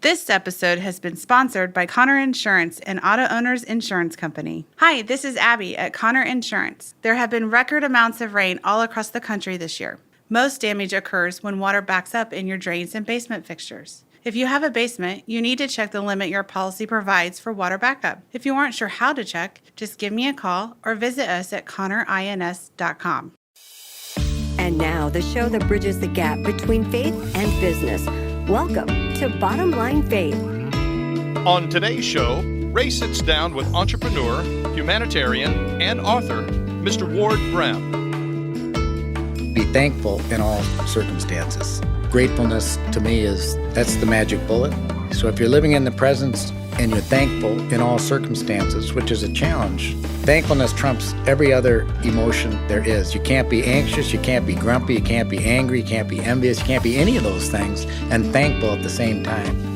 This episode has been sponsored by Connor Insurance and Auto Owners Insurance Company. Hi, this is Abby at Connor Insurance. There have been record amounts of rain all across the country this year. Most damage occurs when water backs up in your drains and basement fixtures. If you have a basement, you need to check the limit your policy provides for water backup. If you aren't sure how to check, just give me a call or visit us at connorins.com. And now, the show that bridges the gap between faith and business. Welcome to Bottom Line Faith. On today's show, Ray sits down with entrepreneur, humanitarian, and author, Mr. Ward Brehm. Be thankful in all circumstances. Gratefulness to me that's the magic bullet. So if you're living in the present and you're thankful in all circumstances, which is a challenge, thankfulness trumps every other emotion there is. You can't be anxious, you can't be grumpy, you can't be angry, you can't be envious, you can't be any of those things and thankful at the same time.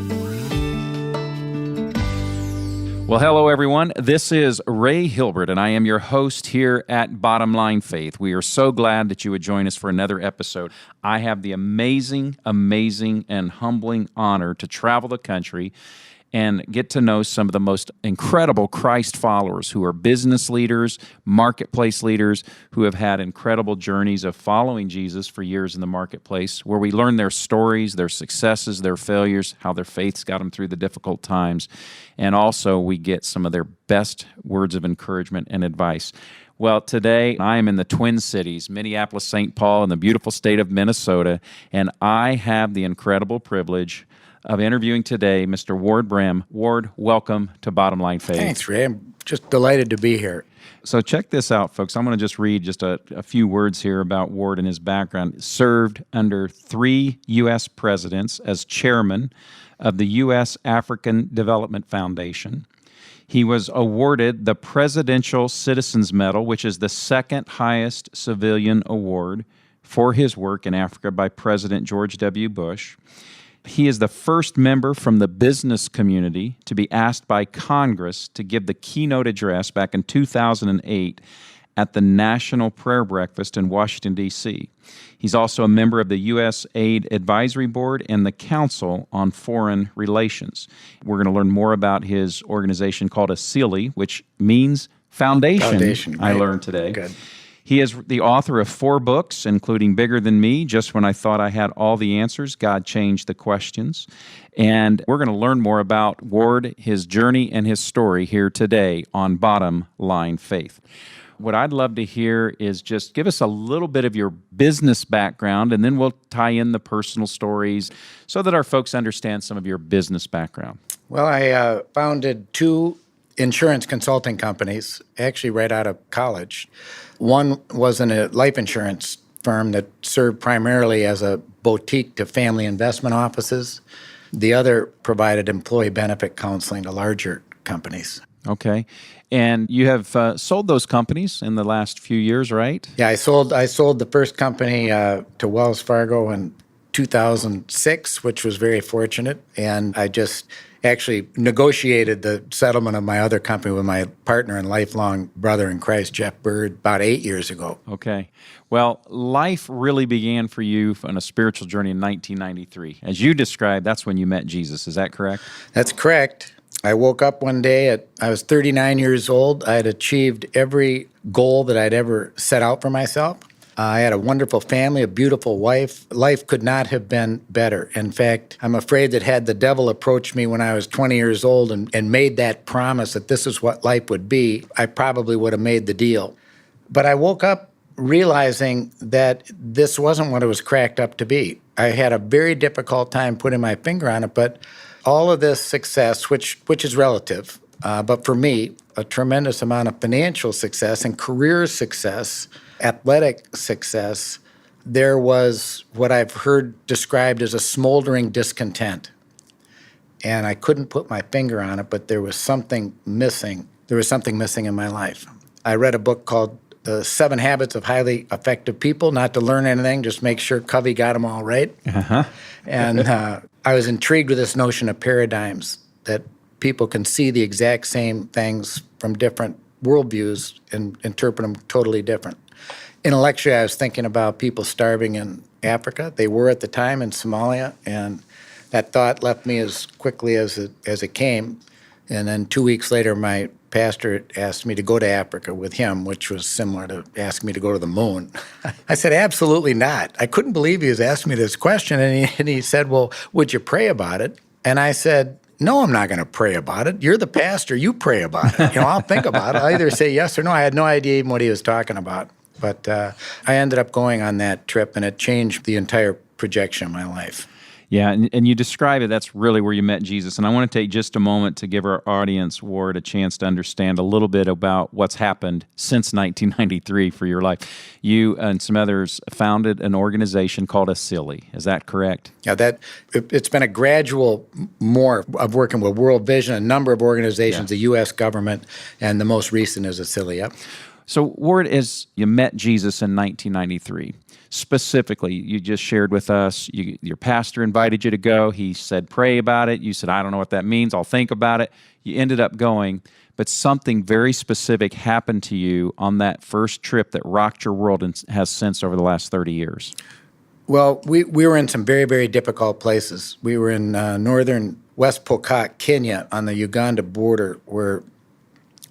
Well, hello, everyone. This is Ray Hilbert, and I am your host here at Bottom Line Faith. We are so glad that you would join us for another episode. I have the amazing, and humbling honor to travel the country and get to know some of the most incredible Christ followers who are business leaders, marketplace leaders, who have had incredible journeys of following Jesus for years in the marketplace, where we learn their stories, their successes, their failures, how their faith's got them through the difficult times, and also we get some of their best words of encouragement and advice. Well, today I am in the Twin Cities, Minneapolis, St. Paul, in the beautiful state of Minnesota, and I have the incredible privilege of interviewing today Mr. Ward Brehm. Ward, welcome to Bottom Line Faith. Thanks, Ray. I'm just delighted to be here. So check this out, folks. I'm going to just read just a few words here about Ward and his background. Served under 3 U.S. presidents as chairman of the U.S. African Development Foundation. He was awarded the Presidential Citizens Medal, which is the second highest civilian award for his work in Africa by President George W. Bush. He is the first member from the business community to be asked by Congress to give the keynote address back in 2008 at the National Prayer Breakfast in Washington, D.C. He's also a member of the U.S. Aid Advisory Board and the Council on Foreign Relations. We're going to learn more about his organization called ASEALI, which means foundation, I learned today. Good. He is the author of 4 books, including Bigger Than Me, Just When I Thought I Had All the Answers, God Changed the Questions. And we're going to learn more about Ward, his journey, and his story here today on Bottom Line Faith. What I'd love to hear is just give us a little bit of your business background, and then we'll tie in the personal stories so that our folks understand some of your business background. Well, I founded 2 insurance consulting companies, actually right out of college. One was in a life insurance firm that served primarily as a boutique to family investment offices. The other provided employee benefit counseling to larger companies. Okay. And you have sold those companies in the last few years, right? Yeah, I sold the first company to Wells Fargo in 2006, which was very fortunate. And I just actually negotiated the settlement of my other company with my partner and lifelong brother in Christ, Jeff Bird, about 8 years ago. Okay. Well, life really began for you on a spiritual journey in 1993. As you described, that's when you met Jesus. Is that correct? That's correct. I woke up one day I was 39 years old. I had achieved every goal that I'd ever set out for myself. I had a wonderful family, a beautiful wife. Life could not have been better. In fact, I'm afraid that had the devil approached me when I was 20 years old and made that promise that this is what life would be, I probably would have made the deal. But I woke up realizing that this wasn't what it was cracked up to be. I had a very difficult time putting my finger on it, but all of this success, which is relative, but for me, a tremendous amount of financial success and career success, athletic success, there was what I've heard described as a smoldering discontent. And I couldn't put my finger on it, but there was something missing. There was something missing in my life. I read a book called The 7 Habits of Highly Effective People, not to learn anything, just make sure Covey got them all right. Uh-huh. And I was intrigued with this notion of paradigms, that people can see the exact same things from different worldviews and interpret them totally different. Intellectually, I was thinking about people starving in Africa. They were at the time in Somalia, and that thought left me as quickly as it came. And then 2 weeks later, my pastor asked me to go to Africa with him, which was similar to asking me to go to the moon. I said, absolutely not. I couldn't believe he was asking me this question. And he said, well, would you pray about it? And I said, no, I'm not going to pray about it. You're the pastor. You pray about it. I'll think about it. I'll either say yes or no. I had no idea even what he was talking about. But I ended up going on that trip, and it changed the entire projection of my life. Yeah, and you describe it, that's really where you met Jesus. And I want to take just a moment to give our audience, Ward, a chance to understand a little bit about what's happened since 1993 for your life. You and some others founded an organization called ACILI. Is that correct? Yeah, it's been a gradual more of working with World Vision, a number of organizations, the U.S. government, and the most recent is ACILI. Yep. So, Ward, as you met Jesus in 1993, specifically, you just shared with us, your pastor invited you to go. He said, pray about it. You said, I don't know what that means. I'll think about it. You ended up going, but something very specific happened to you on that first trip that rocked your world and has since over the last 30 years. Well, we were in some very, very difficult places. We were in northern West Pokot, Kenya, on the Uganda border, where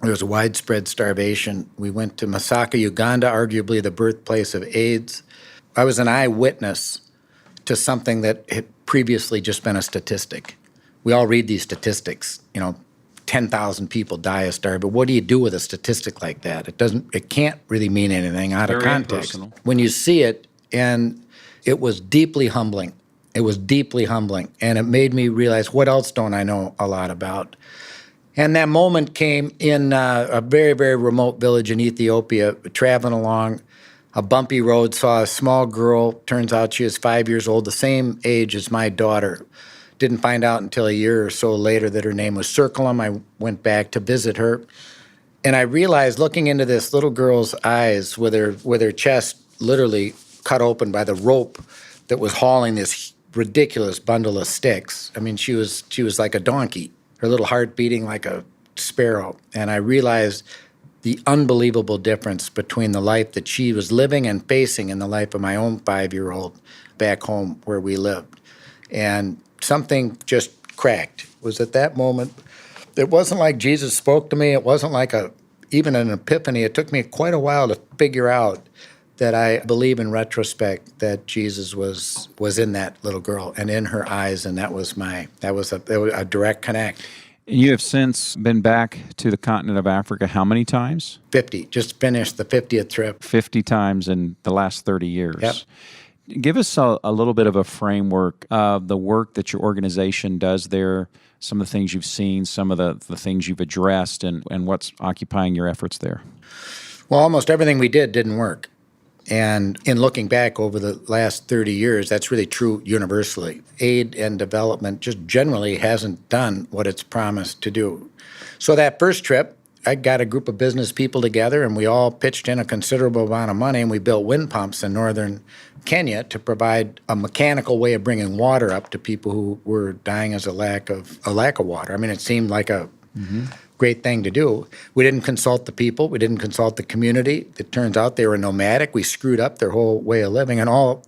there was a widespread starvation. We went to Masaka, Uganda, arguably the birthplace of AIDS. I was an eyewitness to something that had previously just been a statistic. We all read these statistics, 10,000 people die of starvation. But what do you do with a statistic like that? It can't really mean anything out of context. Impersonal. When you see it, and it was deeply humbling. It was deeply humbling. And it made me realize, what else don't I know a lot about? And that moment came in a very, very remote village in Ethiopia, traveling along a bumpy road, saw a small girl. Turns out she was 5 years old, the same age as my daughter. Didn't find out until a year or so later that her name was Circulum. I went back to visit her. And I realized, looking into this little girl's eyes with her chest literally cut open by the rope that was hauling this ridiculous bundle of sticks. I mean, she was like a donkey. Her little heart beating like a sparrow. And I realized the unbelievable difference between the life that she was living and facing and the life of my own 5-year-old back home where we lived. And something just cracked. It was at that moment. It wasn't like Jesus spoke to me. It wasn't like even an epiphany. It took me quite a while to figure out that I believe in retrospect that Jesus was in that little girl and in her eyes, and that was a direct connect. You have since been back to the continent of Africa how many times? 50. Just finished the 50th trip. 50 times in the last 30 years. Yep. Give us a little bit of a framework of the work that your organization does there, some of the things you've seen, some of the things you've addressed, and what's occupying your efforts there. Well, almost everything we did didn't work. And in looking back over the last 30 years, that's really true universally. Aid and development just generally hasn't done what it's promised to do. So that first trip, I got a group of business people together, and we all pitched in a considerable amount of money, and we built wind pumps in northern Kenya to provide a mechanical way of bringing water up to people who were dying as a lack of water. I mean, it seemed like a great thing to do. We didn't consult the people. We didn't consult the community. It turns out they were nomadic. We screwed up their whole way of living. And all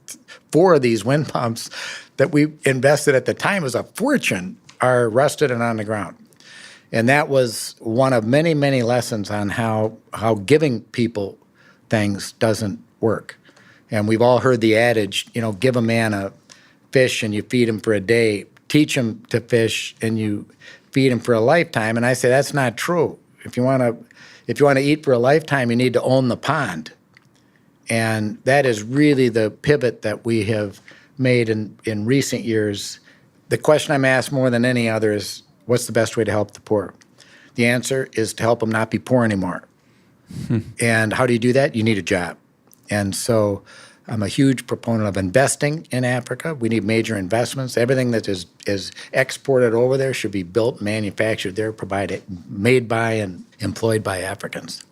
4 of these wind pumps that we invested at the time was a fortune are rusted and on the ground. And that was one of many, many lessons on how giving people things doesn't work. And we've all heard the adage, give a man a fish and you feed him for a day. Teach him to fish and you feed him for a lifetime. And I say that's not true. If you want to eat for a lifetime, you need to own the pond. And that is really the pivot that we have made in recent years. The question I'm asked more than any other is, what's the best way to help the poor? The answer is to help them not be poor anymore. And how do you do that? You need a job. And so I'm a huge proponent of investing in Africa. We need major investments. Everything that is exported over there should be built, manufactured there, made by and employed by Africans.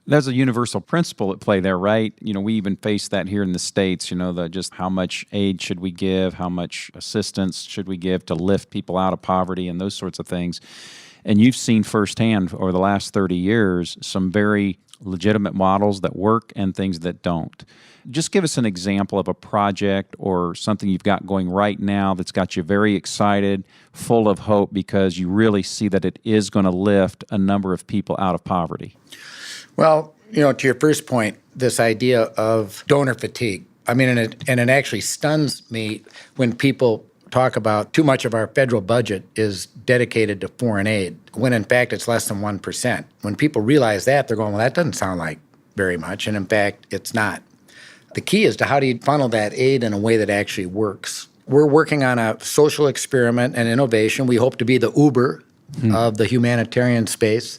There's a universal principle at play there, right? We even face that here in the States, just how much aid should we give, how much assistance should we give to lift people out of poverty and those sorts of things. And you've seen firsthand over the last 30 years some very legitimate models that work and things that don't. Just give us an example of a project or something you've got going right now that's got you very excited, full of hope, because you really see that it is going to lift a number of people out of poverty. Well, to your first point, this idea of donor fatigue. I mean, and it actually stuns me when people talk about too much of our federal budget is dedicated to foreign aid, when in fact it's less than 1%. When people realize that, they're going, well, that doesn't sound like very much, and in fact, it's not. The key is to how do you funnel that aid in a way that actually works. We're working on a social experiment and innovation. We hope to be the Uber of the humanitarian space.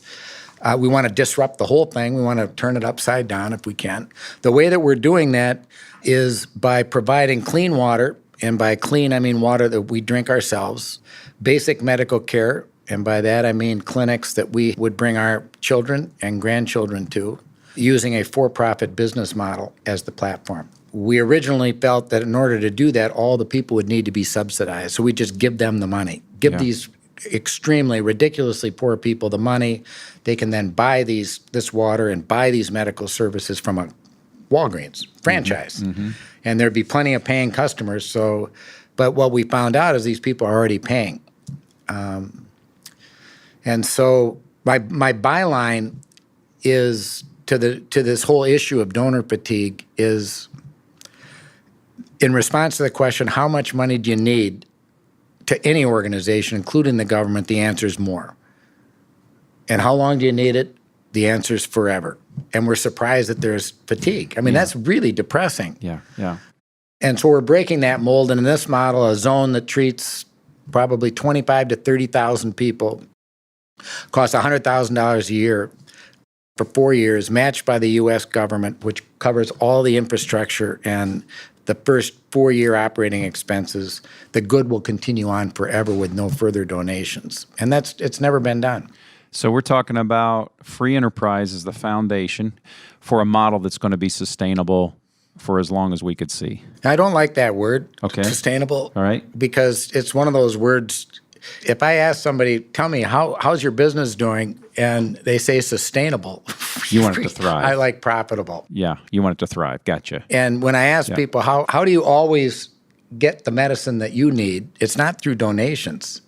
We want to disrupt the whole thing. We want to turn it upside down if we can. The way that we're doing that is by providing clean water, and by clean, I mean water that we drink ourselves, basic medical care, and by that I mean clinics that we would bring our children and grandchildren to, using a for-profit business model as the platform. We originally felt that in order to do that, all the people would need to be subsidized, so we just give them the money, give these extremely, ridiculously poor people the money. They can then buy this water and buy these medical services from a Walgreens franchise. And there'd be plenty of paying customers. But what we found out is these people are already paying. And so my byline is to this whole issue of donor fatigue is, in response to the question, how much money do you need to any organization, including the government, the answer is more. And how long do you need it? The answer is forever. And we're surprised that there's fatigue. I mean, that's really depressing. Yeah. And so we're breaking that mold. And in this model, a zone that treats probably 25 to 30,000 people costs $100,000 a year for 4 years, matched by the U.S. government, which covers all the infrastructure and the first 4-year operating expenses. The good will continue on forever with no further donations. And it's never been done. So we're talking about free enterprise as the foundation for a model that's going to be sustainable for as long as we could see. I don't like that word, sustainable. All right. Because it's one of those words, if I ask somebody, tell me, how's your business doing? And they say sustainable. You want it to thrive. I like profitable. Yeah, you want it to thrive. Gotcha. And when I ask people, how do you always get the medicine that you need? It's not through donations.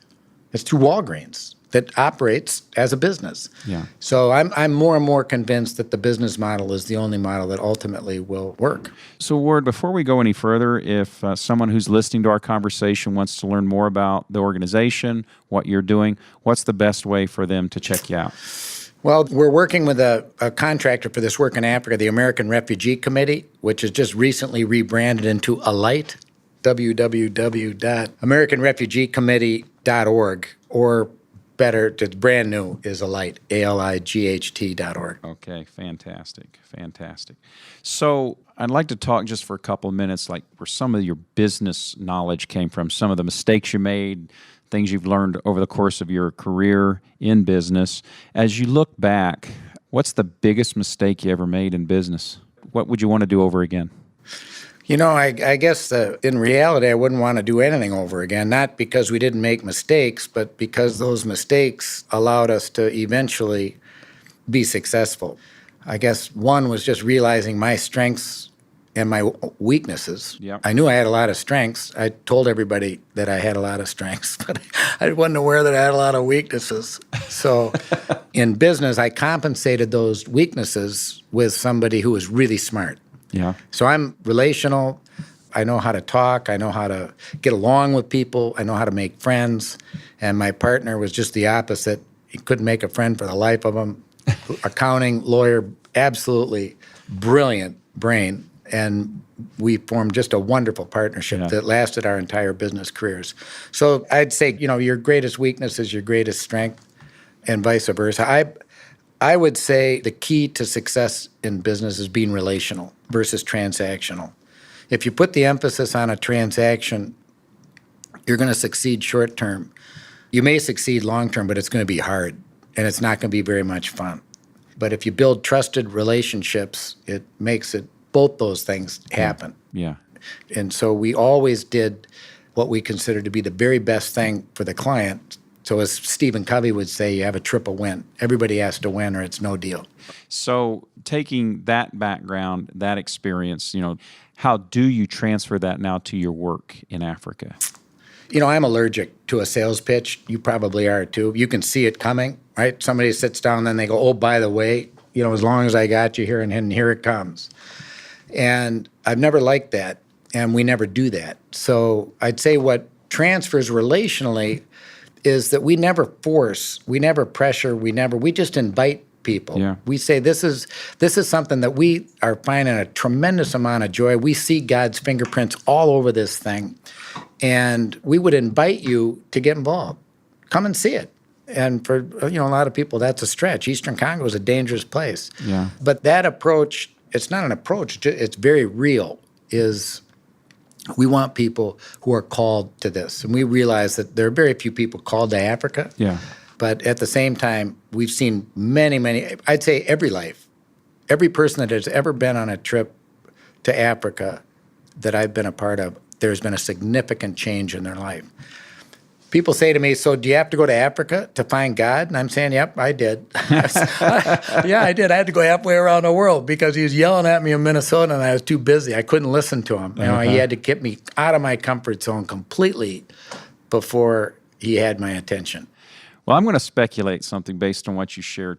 It's through Walgreens that operates as a business. Yeah. So I'm more and more convinced that the business model is the only model that ultimately will work. So, Ward, before we go any further, if someone who's listening to our conversation wants to learn more about the organization, what you're doing, what's the best way for them to check you out? Well, we're working with a contractor for this work in Africa, the American Refugee Committee, which has just recently rebranded into ALIGHT, www.americanrefugeecommittee.org, or better, it's brand new, is ALIGHT, ALIGHT.org. Okay, fantastic. So I'd like to talk just for a couple of minutes, like where some of your business knowledge came from, some of the mistakes you made, things you've learned over the course of your career in business. As you look back, what's the biggest mistake you ever made in business? What would you want to do over again? I guess in reality, I wouldn't want to do anything over again, not because we didn't make mistakes, but because those mistakes allowed us to eventually be successful. I guess one was just realizing my strengths and my weaknesses. Yep. I knew I had a lot of strengths. I told everybody that I had a lot of strengths, but I wasn't aware that I had a lot of weaknesses. So in business, I compensated those weaknesses with somebody who was really smart. Yeah. So I'm relational. I know how to talk. I know how to get along with people. I know how to make friends. And my partner was just the opposite. He couldn't make a friend for the life of him. Accounting, lawyer, absolutely brilliant brain. And we formed just a wonderful partnership that lasted our entire business careers. So I'd say, your greatest weakness is your greatest strength, and vice versa. I would say the key to success in business is being relational versus transactional. If you put the emphasis on a transaction, you're going to succeed short term. You may succeed long term, but it's going to be hard, and it's not going to be very much fun. But if you build trusted relationships, it makes both those things happen. Yeah. And so we always did what we considered to be the very best thing for the client, So as Stephen Covey would say, you have a triple win. Everybody has to win or it's no deal. So taking that background, that experience, how do you transfer that now to your work in Africa? I'm allergic to a sales pitch. You probably are too. You can see it coming, right? Somebody sits down, then they go, oh, by the way, as long as I got you here, and here it comes. And I've never liked that, and we never do that. So I'd say what transfers relationally is that we never force, we never pressure, we just invite people. Yeah. We say this is something that we are finding a tremendous amount of joy. We see God's fingerprints all over this thing, and we would invite you to get involved. Come and see it. And for a lot of people, that's a stretch. Eastern Congo is a dangerous place. Yeah. But that approach, it's not an approach, it's very real, is we want people who are called to this. And we realize that there are very few people called to Africa. Yeah. But at the same time, we've seen many, I'd say every life, every person that has ever been on a trip to Africa that I've been a part of, there's been a significant change in their life. People say to me, so do you have to go to Africa to find God? And I'm saying, yep, I did. Yeah, I did. I had to go halfway around the world because he was yelling at me in Minnesota and I was too busy. I couldn't listen to him. He had to get me out of my comfort zone completely before he had my attention. Well, I'm going to speculate something based on what you shared.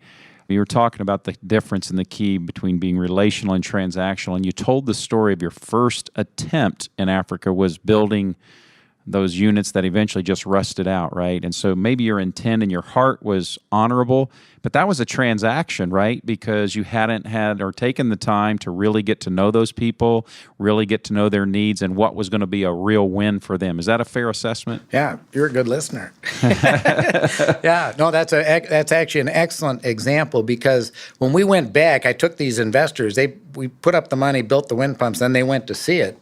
You were talking about the difference in the key between being relational and transactional, and you told the story of your first attempt in Africa was building those units that eventually just rusted out, right? And so maybe your intent and your heart was honorable, but that was a transaction, right? Because you hadn't had or taken the time to really get to know those people, really get to know their needs and what was going to be a real win for them. Is that a fair assessment? Yeah, you're a good listener. Yeah, no, that's actually an excellent example because when we went back, I took these investors, we put up the money, built the wind pumps, then they went to see it.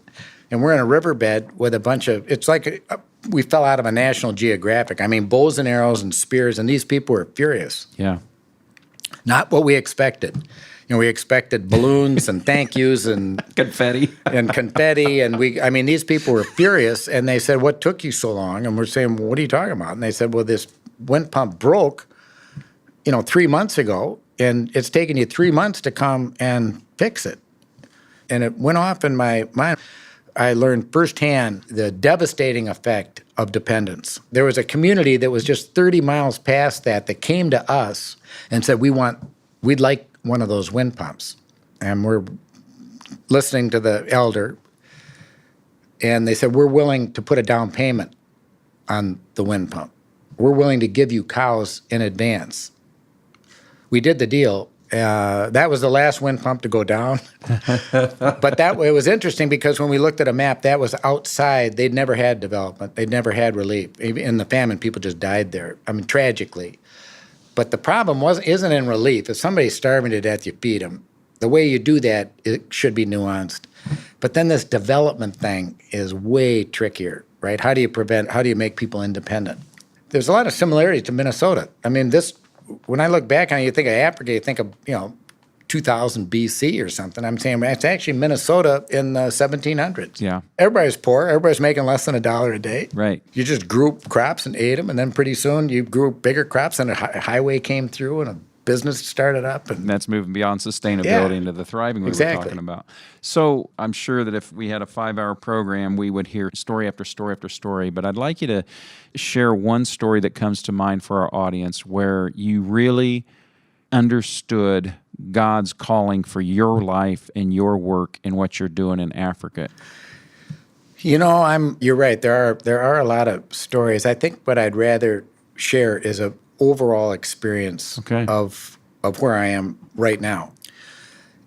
And we're in a riverbed with a bunch of, it's like we fell out of a National Geographic. I mean, bows and arrows and spears, and these people were furious. Yeah. Not what we expected. We expected balloons and thank yous and confetti. And these people were furious, and they said, what took you so long? And we're saying, well, what are you talking about? And they said, well, this wind pump broke, 3 months ago, and it's taken you 3 months to come and fix it. And it went off in my mind. I learned firsthand the devastating effect of dependence. There was a community that was just 30 miles past that came to us and said, we'd like one of those wind pumps. And we're listening to the elder, and they said, we're willing to put a down payment on the wind pump. We're willing to give you cows in advance. We did the deal. That was the last wind pump to go down. But it was interesting because when we looked at a map, that was outside. They'd never had development. They'd never had relief. In the famine, people just died there. Tragically. But the problem isn't in relief. If somebody's starving to death, you feed them. The way you do that, it should be nuanced. But then this development thing is way trickier, right? How do you make people independent? There's a lot of similarities to Minnesota. When I look back on it, you think of Africa, you think of, 2000 BC or something. I'm saying it's actually Minnesota in the 1700s. Yeah. Everybody's poor. Everybody's making less than $1 a day. Right. You just grew crops and ate them, and then pretty soon you grew bigger crops, and a highway came through, and a business started up. And that's moving beyond sustainability into the thriving we were talking about. So I'm sure that if we had a 5-hour program, we would hear story after story after story. But I'd like you to share one story that comes to mind for our audience where you really understood God's calling for your life and your work and what you're doing in Africa. You're right. There are a lot of stories. I think what I'd rather share is a overall experience of where I am right now.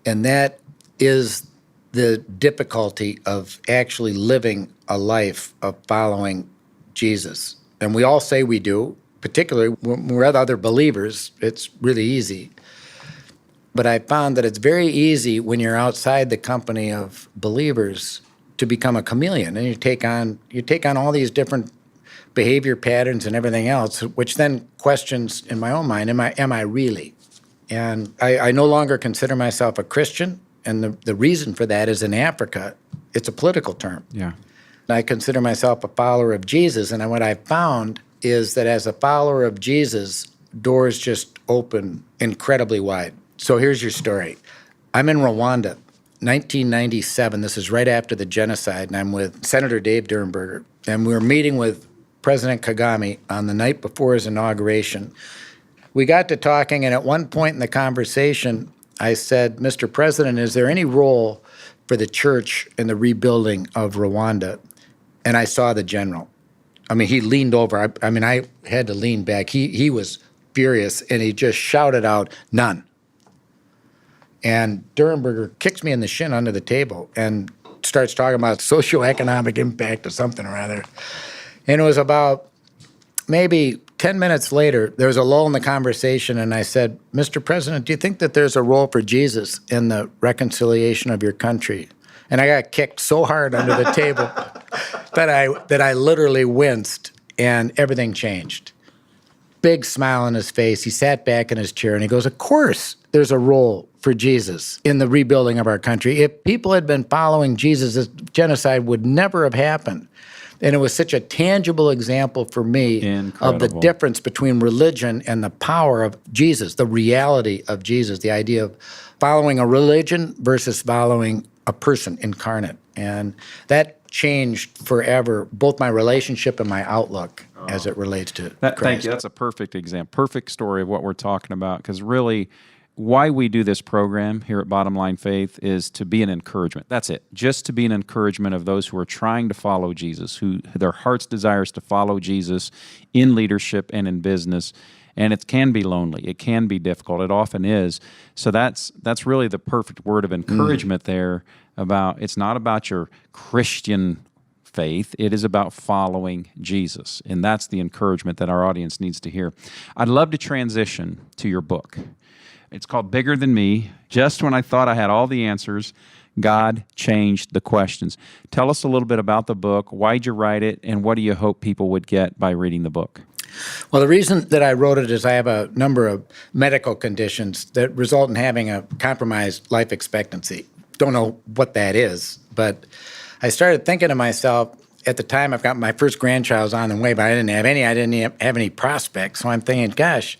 And that is the difficulty of actually living a life of following Jesus. And we all say we do, particularly when we're with other believers, it's really easy. But I found that it's very easy when you're outside the company of believers to become a chameleon, and you take on all these different behavior patterns and everything else, which then questions in my own mind, am I really? And I no longer consider myself a Christian, and the reason for that is in Africa, it's a political term. Yeah. I consider myself a follower of Jesus, and what I found is that as a follower of Jesus, doors just open incredibly wide. So here's your story. I'm in Rwanda, 1997. This is right after the genocide, and I'm with Senator Dave Durenberger. And we were meeting with President Kagame on the night before his inauguration. We got to talking, and at one point in the conversation, I said, Mr. President, is there any role for the church in the rebuilding of Rwanda? And I saw the general. I mean, he leaned over. I had to lean back. He was furious, and he just shouted out, none. And Durenberger kicks me in the shin under the table and starts talking about socioeconomic impact of something or other. And it was about maybe 10 minutes later, there was a lull in the conversation, and I said, Mr. President, do you think that there's a role for Jesus in the reconciliation of your country? And I got kicked so hard under the table that I literally winced, and everything changed. Big smile on his face. He sat back in his chair, and he goes, of course there's a role for Jesus in the rebuilding of our country. If people had been following Jesus, this genocide would never have happened. And it was such a tangible example for me of the difference between religion and the power of Jesus, the reality of Jesus, the idea of following a religion versus following a person incarnate. And that changed forever both my relationship and my outlook as it relates to Christ. Thank you. That's a perfect example, perfect story of what we're talking about, because really why we do this program here at Bottom Line Faith is to be an encouragement. That's it. Just to be an encouragement of those who are trying to follow Jesus, who their heart's desire is to follow Jesus in leadership and in business. And it can be lonely. It can be difficult. It often is. So that's really the perfect word of encouragement there about it's not about your Christian faith. It is about following Jesus. And that's the encouragement that our audience needs to hear. I'd love to transition to your book. It's called Bigger Than Me. Just when I thought I had all the answers, God changed the questions. Tell us a little bit about the book. Why'd you write it? And what do you hope people would get by reading the book? Well, the reason that I wrote it is I have a number of medical conditions that result in having a compromised life expectancy. Don't know what that is, but I started thinking to myself, at the time I've got my first grandchild's on the way, but I didn't have any prospects. So I'm thinking, gosh,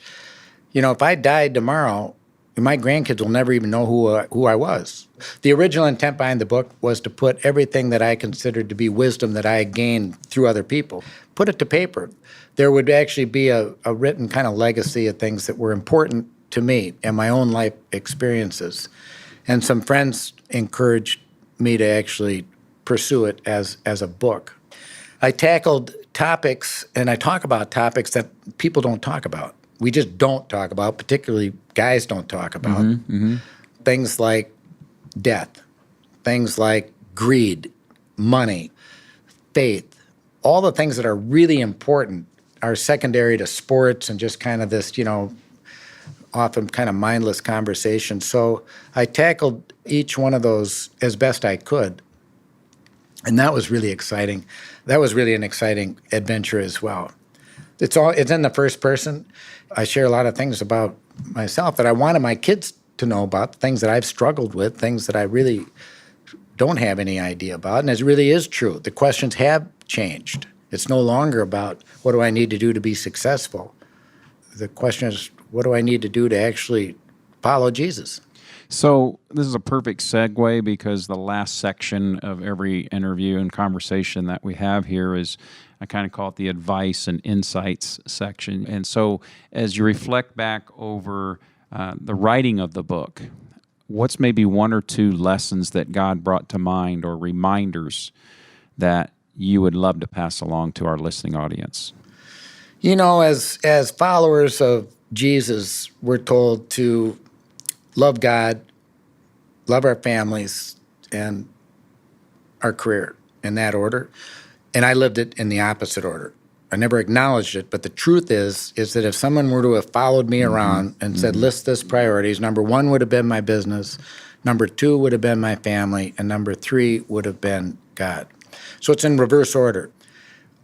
if I died tomorrow, my grandkids will never even know who I was. The original intent behind the book was to put everything that I considered to be wisdom that I gained through other people, put it to paper. There would actually be a written kind of legacy of things that were important to me and my own life experiences. And some friends encouraged me to actually pursue it as a book. I tackled topics, and I talk about topics that people don't talk about. We just don't talk about, particularly guys don't talk about. Things like death, things like greed, money, faith, all the things that are really important are secondary to sports and just kind of this, often kind of mindless conversation. So I tackled each one of those as best I could. And that was really exciting. That was really an exciting adventure as well. It's in the first person. I share a lot of things about myself that I wanted my kids to know about, things that I've struggled with, things that I really don't have any idea about. And it really is true. The questions have changed. It's no longer about what do I need to do to be successful. The question is, what do I need to do to actually follow Jesus? So this is a perfect segue because the last section of every interview and conversation that we have here is, I kind of call it the advice and insights section. And so as you reflect back over the writing of the book, what's maybe one or two lessons that God brought to mind or reminders that you would love to pass along to our listening audience? As followers of Jesus, we're told to love God, love our families, and our career in that order. And I lived it in the opposite order. I never acknowledged it, but the truth is that if someone were to have followed me around and said, list this priorities, number one would have been my business, number two would have been my family, and number three would have been God. So it's in reverse order.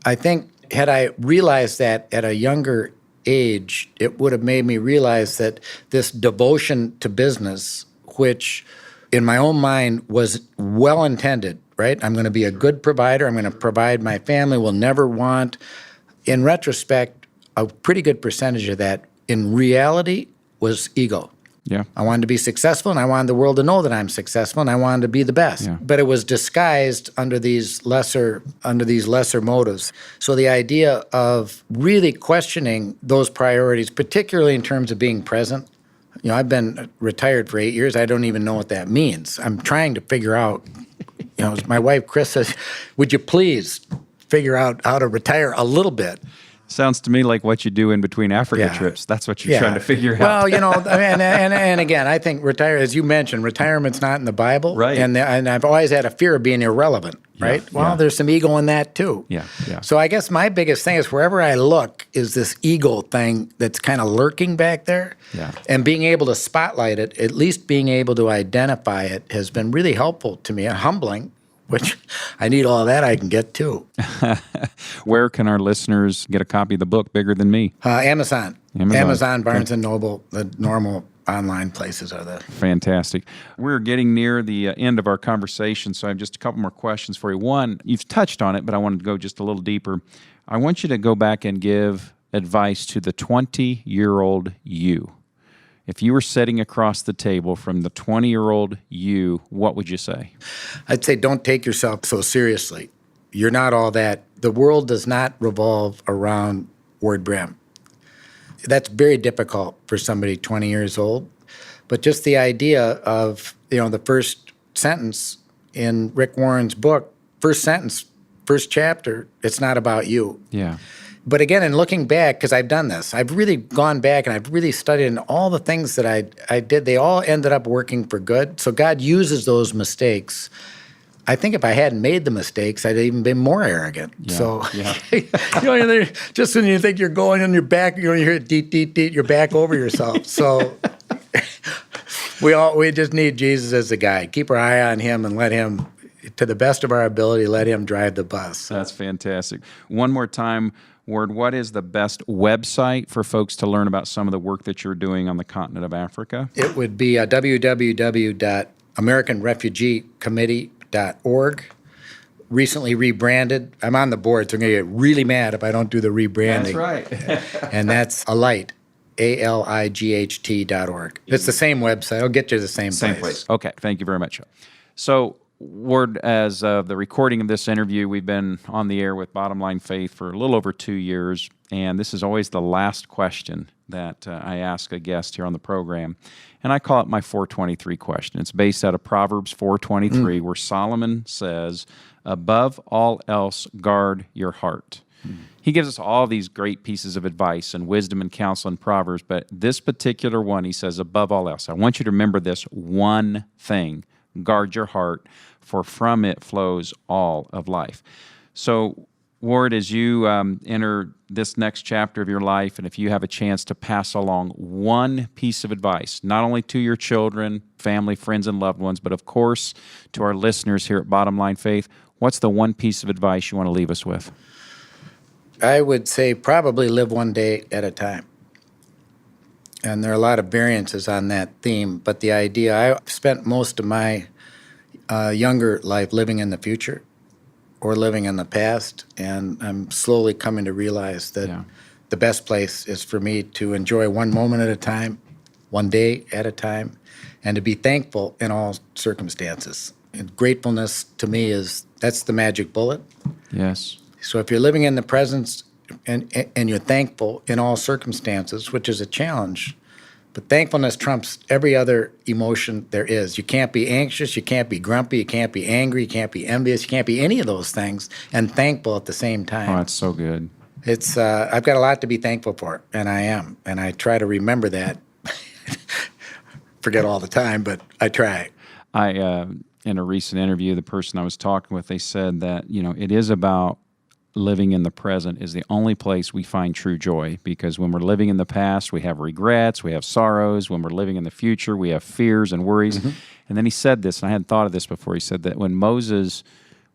I think had I realized that at a younger age, it would have made me realize that this devotion to business, which in my own mind was well-intended, right? I'm going to be a good provider. I'm going to provide my family. Will never want, in retrospect, a pretty good percentage of that in reality was ego. Yeah. I wanted to be successful, and I wanted the world to know that I'm successful, and I wanted to be the best. Yeah. But it was disguised under these lesser motives. So the idea of really questioning those priorities, particularly in terms of being present. I've been retired for 8 years. I don't even know what that means. I'm trying to figure out. My wife Chris says, "Would you please figure out how to retire a little bit?" Sounds to me like what you do in between Africa trips. That's what you're trying to figure out. Well, and again, I think as you mentioned, retirement's not in the Bible. Right. And I've always had a fear of being irrelevant, right? Yeah, Well, yeah. there's some ego in that too. Yeah, yeah. So I guess my biggest thing is wherever I look is this ego thing that's kind of lurking back there. Yeah. And being able to spotlight it, at least being able to identify it, has been really helpful to me and humbling, which I need all that I can get too. Where can our listeners get a copy of the book, Bigger Than Me? Amazon, Amazon. Barnes & Noble, the normal online places are the... Fantastic. We're getting near the end of our conversation, so I have just a couple more questions for you. One, you've touched on it, but I wanted to go just a little deeper. I want you to go back and give advice to the 20-year-old you. If you were sitting across the table from the 20-year-old you, what would you say? I'd say don't take yourself so seriously. You're not all that. The world does not revolve around Ward Brehm. That's very difficult for somebody 20 years old. But just the idea of, the first sentence in Rick Warren's book, first sentence, first chapter, it's not about you. Yeah. But again, in looking back, because I've done this, I've really gone back and I've really studied, and all the things that I did, they all ended up working for good. So God uses those mistakes. I think if I hadn't made the mistakes, I'd even been more arrogant. Yeah, So, yeah. just when you think you're going on your back, you hear it deet, deet, deet, you're back over yourself. So we just need Jesus as the guide. Keep our eye on him and let him, to the best of our ability, let him drive the bus. That's fantastic. One more time, Ward, what is the best website for folks to learn about some of the work that you're doing on the continent of Africa? It would be www.americanrefugeecommittee.org. Recently rebranded. I'm on the board, so I'm going to get really mad if I don't do the rebranding. That's right. And that's Alight, ALIGHT.org. It's the same website. I'll get you to the same place. Okay, thank you very much. So, Ward, as of the recording of this interview, we've been on the air with Bottom Line Faith for a little over 2 years, and this is always the last question that I ask a guest here on the program, and I call it my 423 question. It's based out of Proverbs 4:23, where Solomon says, "Above all else, guard your heart." He gives us all these great pieces of advice and wisdom and counsel in Proverbs, but this particular one, he says, above all else, I want you to remember this one thing: guard your heart, for from it flows all of life. So, Ward, as you enter this next chapter of your life, and if you have a chance to pass along one piece of advice, not only to your children, family, friends, and loved ones, but of course to our listeners here at Bottom Line Faith, what's the one piece of advice you want to leave us with? I would say probably live one day at a time. And there are a lot of variances on that theme, but the idea, I spent most of my younger life living in the future or living in the past, and I'm slowly coming to realize that the best place is for me to enjoy one moment at a time, one day at a time, and to be thankful in all circumstances. And gratefulness to me that's the magic bullet. Yes. So if you're living in the present and you're thankful in all circumstances, which is a challenge, but thankfulness trumps every other emotion there is. You can't be anxious, you can't be grumpy, you can't be angry, you can't be envious, you can't be any of those things and thankful at the same time. Oh, that's so good. It's I've got a lot to be thankful for, and I am, and I try to remember that. Forget all the time, but I try. In a recent interview, the person I was talking with, they said that, it is about living in the present is the only place we find true joy, because when we're living in the past, we have regrets, we have sorrows. When we're living in the future, we have fears and worries. Mm-hmm. And then he said this, and I hadn't thought of this before. He said that when Moses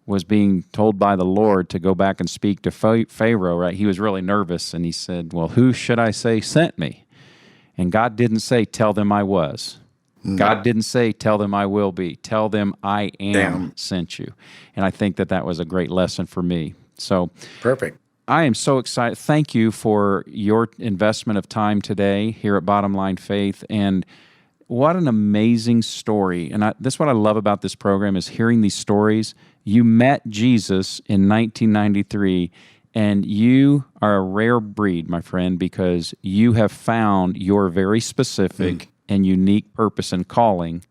was being told by the Lord to go back and speak to Pharaoh, right, he was really nervous, and he said, well, who should I say sent me? And God didn't say, tell them I was. No. God didn't say, tell them I will be. Tell them I am sent you. And I think that was a great lesson for me. So perfect. I am so excited. Thank you for your investment of time today here at Bottom Line Faith. And what an amazing story. And this is what I love about this program is hearing these stories. You met Jesus in 1993, and you are a rare breed, my friend, because you have found your very specific and unique purpose and calling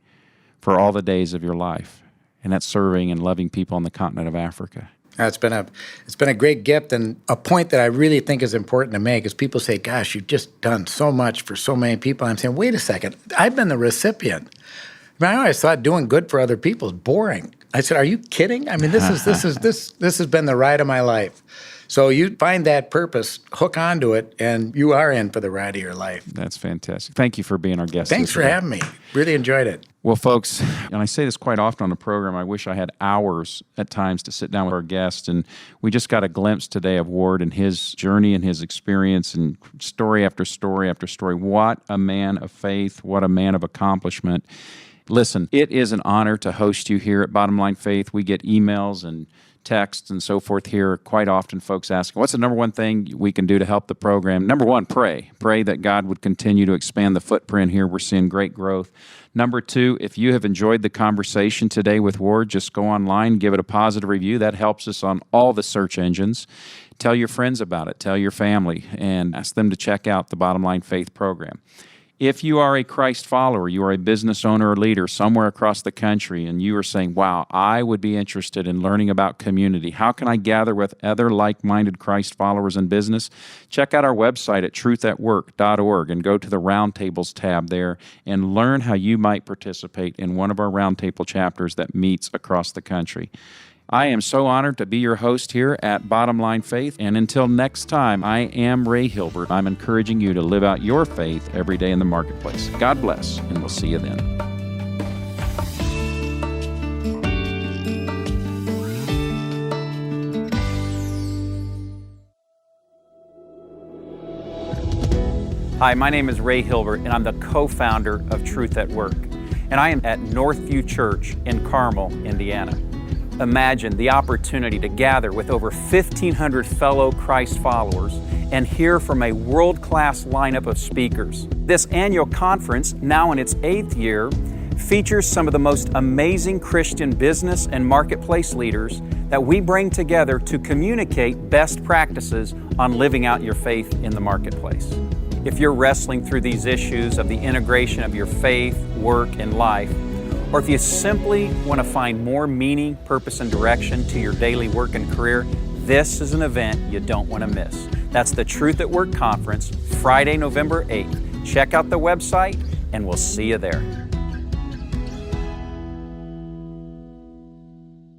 for all the days of your life. And that's serving and loving people on the continent of Africa. It's been a great gift, and a point that I really think is important to make is people say, gosh, you've just done so much for so many people. I'm saying, wait a second, I've been the recipient. I always thought doing good for other people is boring. I said, are you kidding? I mean, this has been the ride of my life. So you find that purpose, hook onto it, and you are in for the ride of your life. That's fantastic. Thank you for being our guest. Thanks for having me. Really enjoyed it. Well, folks, and I say this quite often on the program, I wish I had hours at times to sit down with our guests, and we just got a glimpse today of Ward and his journey and his experience and story after story after story. What a man of faith, what a man of accomplishment. Listen, it is an honor to host you here at Bottom Line Faith. We get emails and texts and so forth here quite often, folks asking, what's the number one thing we can do to help the program? Number one, pray. Pray that God would continue to expand the footprint here. We're seeing great growth. Number two, if you have enjoyed the conversation today with Ward, just go online, give it a positive review. That helps us on all the search engines. Tell your friends about it. Tell your family, and ask them to check out the Bottom Line Faith program. If you are a Christ follower, you are a business owner or leader somewhere across the country, and you are saying, wow, I would be interested in learning about community. How can I gather with other like-minded Christ followers in business? Check out our website at truthatwork.org and go to the Roundtables tab there and learn how you might participate in one of our Roundtable chapters that meets across the country. I am so honored to be your host here at Bottom Line Faith. And until next time, I am Ray Hilbert. I'm encouraging you to live out your faith every day in the marketplace. God bless, and we'll see you then. Hi, my name is Ray Hilbert, and I'm the co-founder of Truth at Work. And I am at Northview Church in Carmel, Indiana. Imagine the opportunity to gather with over 1,500 fellow Christ followers and hear from a world-class lineup of speakers. This annual conference, now in its 8th year, features some of the most amazing Christian business and marketplace leaders that we bring together to communicate best practices on living out your faith in the marketplace. If you're wrestling through these issues of the integration of your faith, work, and life, or if you simply want to find more meaning, purpose, and direction to your daily work and career, this is an event you don't want to miss. That's the Truth at Work Conference, Friday, November 8th. Check out the website, and we'll see you there.